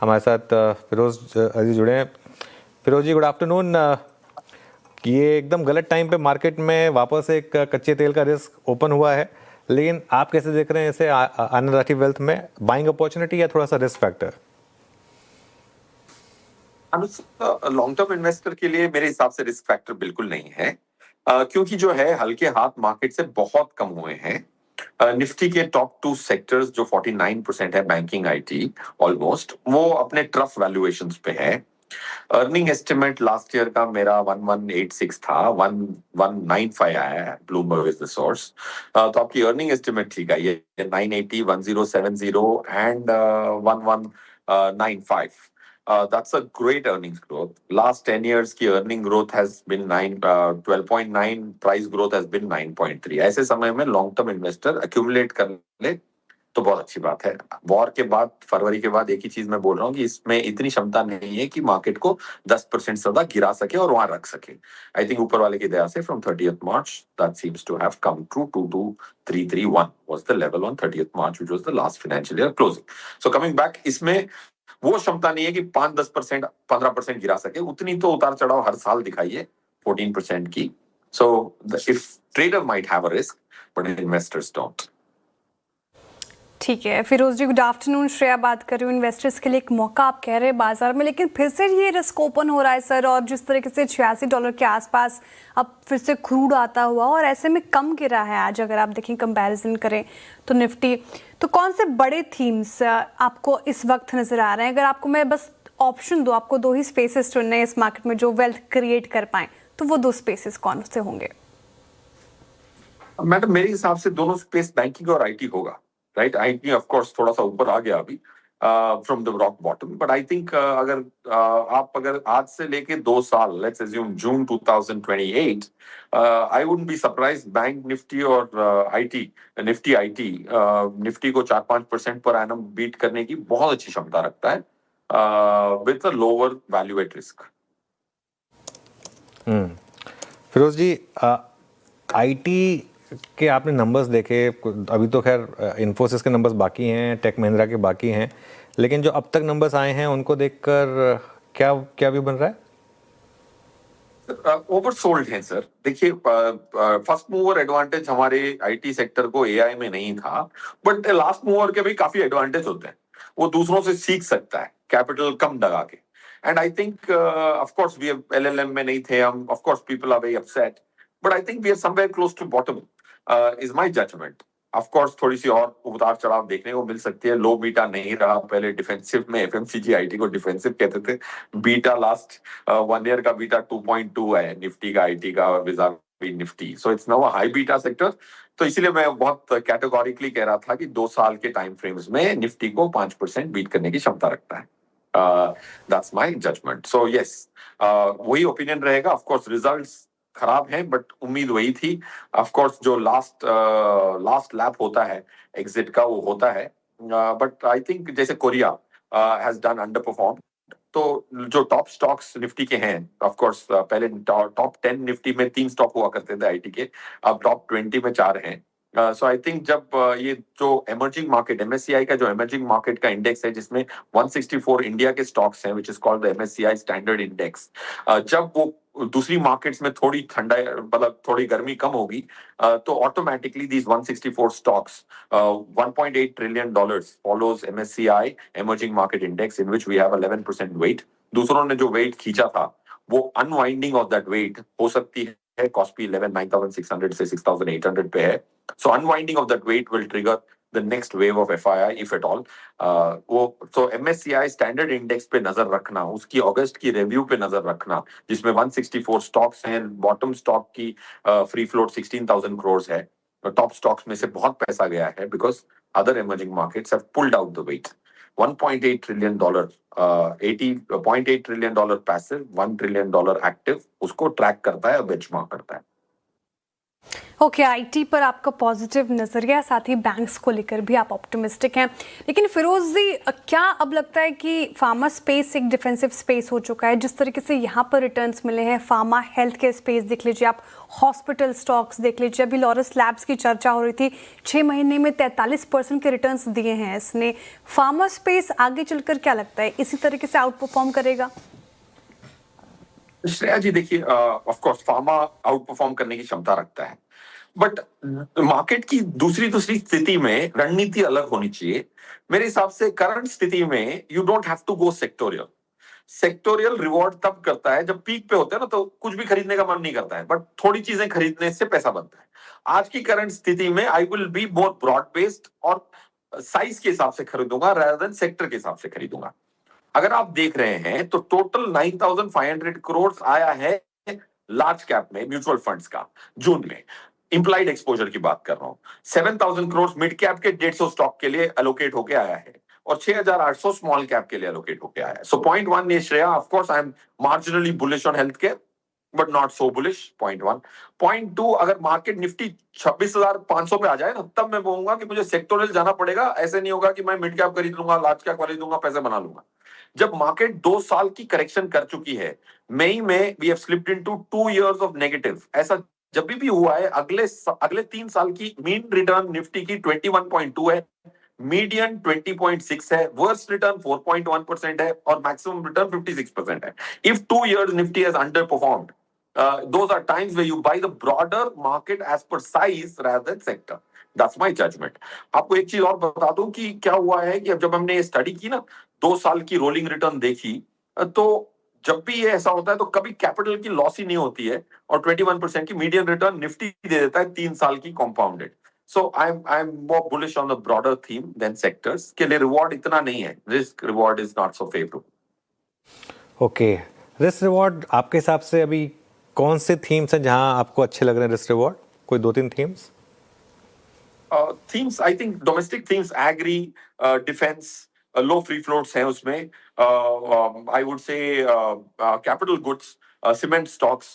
हमारे साथ फिरोज अजीज जुड़े हैं। फिरोज जी, गुड आफ्टरनून। ये एकदम गलत टाइम पे मार्केट में वापस एक कच्चे तेल का रिस्क ओपन हुआ है, लेकिन आप कैसे देख रहे हैं इसे अनराटी वेल्थ में? बाइंग अपॉर्चुनिटी या थोड़ा सा risk factor? Long term investor के लिए मेरे हिसाब से रिस्क फैक्टर बिल्कुल नहीं है, क्योंकि जो है हल्के हाथ मार्केट से बहुत कम हुए हैं। निफ्टी के टॉप टू सेक्टर्स जो 49% है, बैंकिंग आईटी ऑलमोस्ट, वो अपने ट्रफ वैल्यूएशंस पे है। अर्निंग एस्टिमेट लास्ट ईयर का मेरा 1186 था, 1195 आया है, ब्लूमबर्ग इज द सोर्स। तो आपकी अर्निंग एस्टिमेट ठीक आई है, 980, 1070 and 1195। That's a great earnings growth. Last 10 years की earning growth has been 12.9, price growth has been 9.3. ऐसे समय में long term investor accumulate कर ले तो बहुत अच्छी बात है। वॉर के बाद, फरवरी के बाद एक ही चीज मैं बोल रहा हूँ कि इसमें इतनी क्षमता नहीं है कि मार्केट को 10% ज्यादा गिरा सके और वहां रख सके। आई थिंक ऊपर वाले की दया से from 30th March that seems to have come true. 22331 was the level on 30th March, which was the last financial year closing. So coming back, इसमें वो क्षमता नहीं है कि 5-10%, 15% गिरा सके। उतनी तो उतार चढ़ाव हर साल दिखाई है 14% की। So if trader might have a risk, but investors don't. ठीक है फिरोज जी, गुड आफ्टरनून। श्रेया बात कर रही हूँ। इन्वेस्टर्स के लिए एक मौका आप कह रहे हैं बाजार में, लेकिन फिर से ये रिस्क ओपन हो रहा है सर, और जिस तरीके से $86 के आसपास अब फिर से क्रूड आता हुआ, और ऐसे में कम गिरा है आज अगर आप देखें, कंपैरिजन करें तो निफ्टी। तो कौन से बड़े थीम्स आपको इस वक्त नजर आ रहे हैं? अगर आपको मैं बस ऑप्शन दूं, आपको दो ही स्पेसेस चुनने हैं इस मार्केट में जो वेल्थ क्रिएट कर पाए, तो वो दो स्पेसेस कौन से होंगे? मैडम, मेरे हिसाब से दोनों स्पेस, बैंकिंग और आईटी होगा। राइट, आईटी ऑफ कोर्स थोड़ा सा ऊपर आ गया अभी from the rock bottom, but I think अगर आज से लेके 2 साल, let's assume June 2028, I wouldn't be surprise bank Nifty और आईटी, निफ्टी आईटी, निफ्टी को 4-5% पर एनम बीट करने की बहुत अच्छी क्षमता रखता है with a lower value at risk. Firoz ji, IT के आपने नंबर्स देखे? अभी तो खैर इन्फोसिस के नंबर्स बाकी हैं, टेक महिंद्रा के बाकी हैं, लेकिन जो अब तक नंबर्स आए हैं उनको देखकर क्या क्या व्यू बन रहा है? ओवरसोल्ड है सर। देखिए, फर्स्ट मूवर एडवांटेज हमारे आईटी सेक्टर को एआई में नहीं था, बट लास्ट मूवर के भी काफी एडवांटेज होते हैं। वो दूसरों से सीख सकता है कैपिटल कम लगा के। And I think of course we LLM में नहीं थे हम, of course people are very upset, but I think we are somewhere close to bottom, is my judgement. Of course थोड़ी सी और उतार चढ़ाव देखने को मिल सकती है। लो बीटा नहीं रहा, पहले डिफेंसिव में एफएमसीजी आईटी को डिफेंसिव कहते थे। बीटा लास्ट 1 ईयर का बीटा 2.2 है निफ्टी का, आईटी का विजा Nifty, so it's now a high beta sector. तो इसीलिए मैं बहुत कैटेगोरिकली कह रहा था कि 2 साल के टाइम फ्रेम्स में निफ्टी को 5% बीट करने की क्षमता रखता है। That's my judgment. So yes, वही ओपिनियन रहेगा। ऑफ कोर्स रिजल्ट्स खराब हैं, बट उम्मीद वही थी। ऑफ कोर्स जो लास्ट लैप होता है एग्जिट का, वो होता है, बट आई थिंक जैसे Korea has done underperform. तो जो टॉप स्टॉक्स निफ्टी के हैं, ऑफ कोर्स पहले टॉप 10 निफ्टी में 3 स्टॉक हुआ करते थे आईटी के, अब टॉप 20 में 4 हैं। सो आई थिंक जब ये जो एमर्जिंग मार्केट, एमएससीआई का जो एमर्जिंग मार्केट का इंडेक्स है, जिसमें 164 इंडिया के स्टॉक्स हैं, which is called the MSCI standard index, जब वो दूसरी मार्केट्स में थोड़ी ठंडा, मतलब थोड़ी गर्मी कम होगी, तो automatically these 164 stocks, $1.8 trillion follows MSCI emerging market index in which we have 11% weight. दूसरों ने जो वेट खींचा था, वो अनवाइंडिंग ऑफ दैट वेट हो सकती है। कॉस्पी 9600 से 6800 पे है। So unwinding of that weight will trigger the next wave of FII if at all. वो तो MSCI स्टैंडर्ड इंडेक्स पे नजर रखना, उसकी अगस्त की रिव्यू पे नजर रखना, जिसमें 164 स्टॉक्स हैं। बॉटम स्टॉक की फ्री फ्लोट 16,000 करोड़ है। टॉप स्टॉक्स में से बहुत पैसा गया है because other emerging markets have pulled out the weight. $1.8 trillion, 80.8 trillion passive, $1 trillion active, उसको ट्रैक करता है और बेंचमार्क करता है। ओके, आईटी पर आपका पॉजिटिव नजरिया, साथ ही बैंक्स को लेकर भी आप ऑप्टिमिस्टिक हैं। लेकिन फिरोज जी, क्या अब लगता है कि फार्मा स्पेस एक डिफेंसिव स्पेस हो चुका है? जिस तरीके से यहाँ पर रिटर्न्स मिले हैं, फार्मा हेल्थ केयर स्पेस देख लीजिए, आप हॉस्पिटल स्टॉक्स देख लीजिए, अभी लॉरस लैब्स की चर्चा हो रही थी, 6 महीने में 43% के रिटर्न्स दिए हैं इसने। फार्मा स्पेस आगे चलकर क्या लगता है इसी तरीके से आउट परफॉर्म करेगा? श्रेया जी देखिए, of course pharma out perform करने की क्षमता रखता है, बट मार्केट की दूसरी दूसरी स्थिति में रणनीति अलग होनी चाहिए। मेरे हिसाब से करंट स्थिति में you don't have to go sectorial. Sectorial reward तब करता है जब पीक पे होते हैं ना, तो कुछ भी खरीदने का मन नहीं करता है, बट थोड़ी चीजें खरीदने से पैसा बनता है। आज की करंट स्थिति में I will be more broad based और साइज के हिसाब से खरीदूंगा rather देन सेक्टर के हिसाब से खरीदूंगा। अगर आप देख रहे हैं तो टोटल 9,500 करोड़ आया है लार्ज कैप में म्यूचुअल फंड्स का जून में। इंप्लाइड एक्सपोजर की बात कर रहा हूं। 7,000 करोड़ मिड कैप के 150 स्टॉक के लिए एलोकेट होके आया है और 6,800 स्मॉल कैप के लिए एलोकेट होके आया है। सो पॉइंट वन ये Shreya, of course I am marginally bullish on health care but not so bullish, point one. Point two, अगर मार्केट निफ्टी 26,500 पे आ जाए ना, तब मैं बोलूंगा कि मुझे सेक्टोरियल जाना पड़ेगा। ऐसे नहीं होगा कि मैं मिड कैप खरीद लूंगा, लार्ज कैप खरीद लूंगा, पैसे बना लूंगा। जब मार्केट 2 साल की करेक्शन कर चुकी है, मई में we have slipped into 2 years of negative, ऐसा जब भी हुआ है, अगले 3 साल की मीन रिटर्न निफ्टी की 21.2 है, मीडियन 20.6 है, वर्स्ट रिटर्न 4.1% है और मैक्सिमम रिटर्न 56% है। If 2 years Nifty has under performed, those are times where you buy the broader market as per size rather than sector. That's my judgment. आपको एक चीज और बता दूं कि क्या हुआ है कि अब जब हमने ये स्टडी की ना, 2 साल की रोलिंग रिटर्न देखी, तो जब भी ये ऐसा होता है तो कभी कैपिटल की लॉस ही नहीं होती है और 21% की मीडियन रिटर्न निफ्टी दे देता है 3 साल की compounded. So I am more bullish on the broader theme than sectors के लिए। रिवॉर्ड इतना नहीं है, risk reward is not so favourable. Okay, risk reward आपके हिसाब से अभी कौन से थीम्स हैं जहां आपको अच्छे लग रहे हैं रिस्क रिवॉर्ड? कोई 2-3 themes? themes, I think domestic themes, agri, defense, low free floats हैं उसमें। I would say capital goods, cement stocks,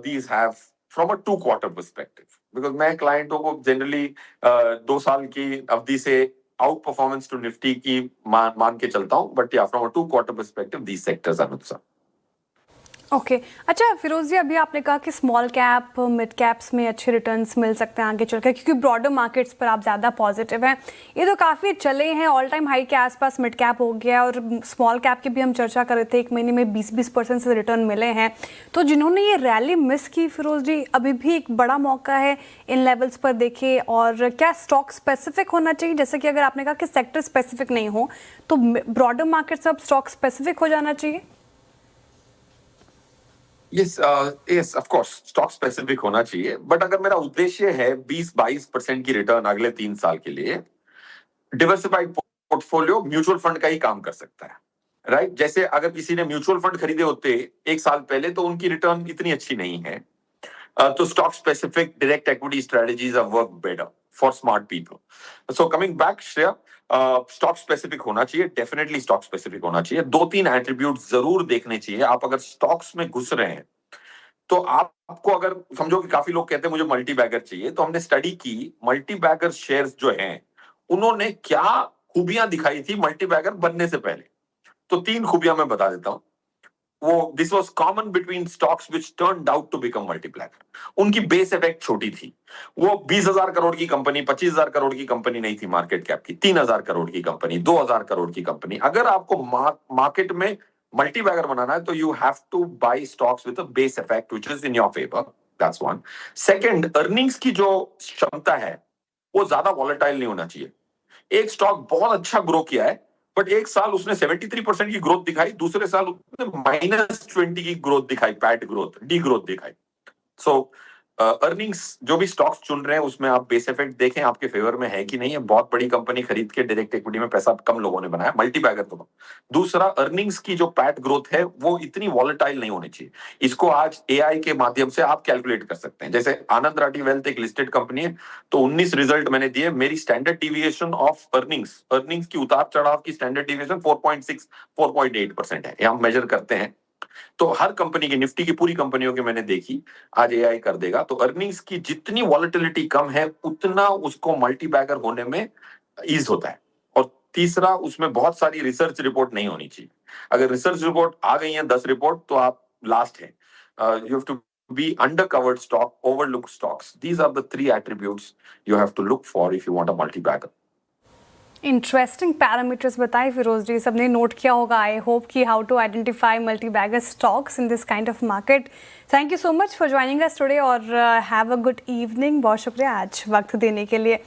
these have from a 2-quarter perspective, because मैं क्लाइंटों को जनरली 2 साल की अवधि से आउट परफॉर्मेंस टू निफ्टी की मान के चलता हूँ, बट या from a 2-quarter perspective these sectors are good. Okay, अच्छा फिरोज जी, अभी आपने कहा कि स्मॉल कैप मिड कैप्स में अच्छे रिटर्न्स मिल सकते हैं आगे चलकर, क्योंकि ब्रॉडर मार्केट्स पर आप ज़्यादा पॉजिटिव हैं। ये तो काफ़ी चले हैं, ऑल टाइम हाई के आसपास मिड कैप हो गया, और स्मॉल कैप की भी हम चर्चा कर रहे थे, 1 महीने में 20% से रिटर्न मिले हैं। तो जिन्होंने ये रैली मिस की फिरोज जी, अभी भी एक बड़ा मौका है इन लेवल्स पर देखे। और क्या स्टॉक स्पेसिफिक होना चाहिए? जैसे कि अगर आपने कहा कि सेक्टर स्पेसिफिक नहीं हो, तो ब्रॉडर मार्केट से अब स्टॉक स्पेसिफिक हो जाना चाहिए? yes, of course, stock specific होना चाहिए, बट अगर मेरा उद्देश्य है 20-22% की रिटर्न अगले 3 साल के लिए, डिवर्सिफाइड पोर्टफोलियो म्यूचुअल फंड का ही काम कर सकता है, राइट? जैसे अगर किसी ने म्यूचुअल फंड खरीदे होते 1 साल पहले, तो उनकी रिटर्न इतनी अच्छी नहीं है। तो stock specific direct equity strategies are work better for smart people. So coming back Shreya, stock specific होना चाहिए, डेफिनेटली स्टॉक स्पेसिफिक होना चाहिए। 2-3 एट्रीब्यूट जरूर देखने चाहिए। आप अगर स्टॉक्स में घुस रहे हैं तो आपको, अगर समझो कि काफी लोग कहते हैं मुझे मल्टी बैगर चाहिए, तो हमने स्टडी की मल्टी बैगर शेयर्स जो हैं उन्होंने क्या खूबियां दिखाई थी मल्टी बैगर बनने से पहले। तो 3 खूबियां मैं बता देता हूं। वो this was common between stocks which turned out to become multiplier. उनकी बेस इफेक्ट छोटी थी। वो 20,000 करोड़ की कंपनी, 25,000 करोड़ की कंपनी नहीं थी मार्केट कैप की, 3,000 करोड़ की कंपनी, 2,000 करोड़ की कंपनी। अगर आपको मार्केट में मल्टी बैगर बनाना है तो you have to buy stocks with a base effect which is in your favour. That's one. Second, earnings की जो क्षमता है वो ज्यादा वॉलेटाइल नहीं होना चाहिए। एक स्टॉक बहुत अच्छा ग्रो किया है, बट 1 साल उसने 73% की ग्रोथ दिखाई, दूसरे साल उसने -20 की ग्रोथ दिखाई, पैट ग्रोथ, डी ग्रोथ दिखाई। सो अर्निंग्स जो भी स्टॉक्स चुन रहे हैं उसमें आप बेस इफेक्ट देखें आपके फेवर में है कि नहीं है। बहुत बड़ी कंपनी खरीद के डायरेक्ट इक्विटी में पैसा कम लोगों ने बनाया, मल्टी बैगर तो। दूसरा, अर्निंग्स की जो पैट ग्रोथ है वो इतनी वॉलेटाइल नहीं होनी चाहिए। इसको आज एआई के माध्यम से आप कैलकुलेट कर सकते हैं। जैसे आनंद राठी वेल्थ एक लिस्टेड कंपनी है, तो 19 रिजल्ट मैंने दिए, मेरी स्टैंडर्ड डिविएशन ऑफ अर्निंग्स की उतार चढ़ाव की स्टैंडर्ड डिविएशन 4.6 4.8% है, ये हम मेजर करते हैं तो हर कंपनी की, निफ्टी की पूरी कंपनियों की मैंने देखी, आज एआई कर देगा। तो अर्निंग्स की जितनी वॉलेटिलिटी कम है उतना उसको मल्टी बैगर होने में ईज होता है। और तीसरा, उसमें बहुत सारी रिसर्च रिपोर्ट नहीं होनी चाहिए। अगर रिसर्च रिपोर्ट आ गई है 10 रिपोर्ट तो आप लास्ट है। You have to be under covered stock, overlook stocks. These are the 3 attributes you have to look for if you want a multi bagger. Interesting parameters बताए फिरोज जी, सबने नोट किया होगा। I hope कि how to identify multi bagger stocks in this kind of market. Thank you so much for joining us today और have a good evening. बहुत शुक्रिया आज वक्त देने के लिए।